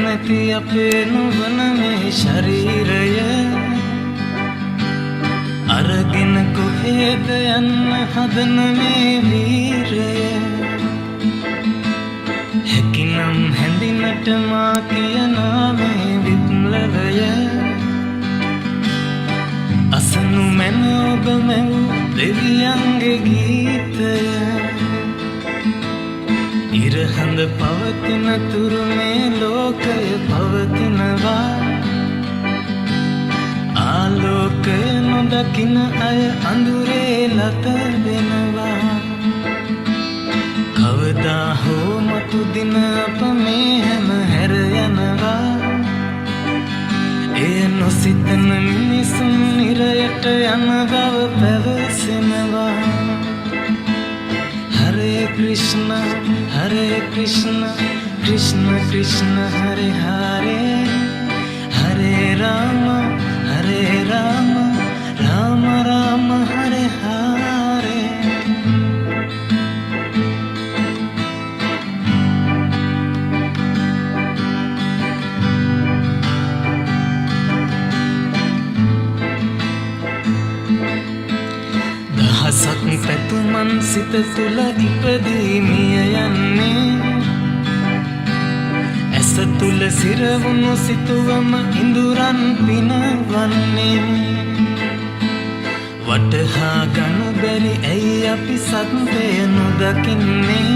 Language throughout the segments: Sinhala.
නැති අපේ නොවන මේ ශරීරය අරගෙන කොහෙද යන්න හදන මේ වීරය හැකිනම් හැඳිනට මා කියනා මේ විප්ලවය අසනු මැන ඔබ මැව් දෙවියන්ගේ ගීතය ඉරහඳ පවතින තුරු මේ ලෝකය පවතිනවා ආලෝකය නොදකින අය අඳුරේ ලත වෙනවා කවදා හෝ මතු දින අප මේ හැම හැර යනවා එය නොසිතන මිනිසුන් නිරයට යන බව පැවසෙනවා Hare Krishna Krishna Krishna Hare Hare Hare Rama Rama Rama Hare Hare දහසක් පැතුමන් සිත තුළ ඉපදී මිය යන්නේ ඇස තුළ සිරවුණු සිතුවම ඉඳුරන් පිනවන්නේ වටහා ගනු බැරි ඇයි අපි සත්‍යය නොදකින්නේ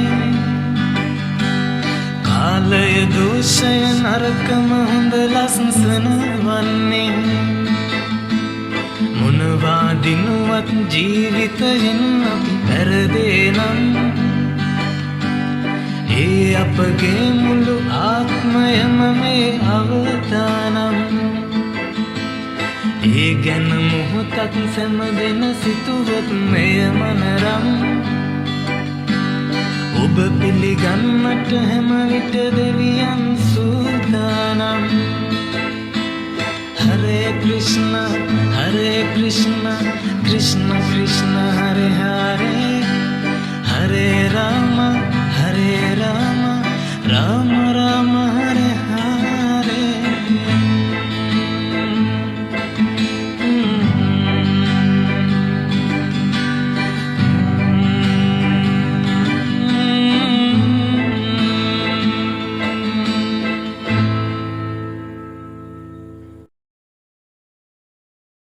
කාලය දෝෂය නරකම හොඳ ලස්සන වන්නේ මොනවා දිනුවත් ජීවිතයෙන් අපි පෙරදෙනම් ඒ අපගේ මුළු ආත්මයම මේ අවදානම් ඒ ගැන මොහොතක් සැමදෙන සිතුවොත් මෙය මනරම් ඔබ පිළිගන්නට හැම විට දෙවියන් සූදානම් Hare Krishna Krishna Krishna Hare Hare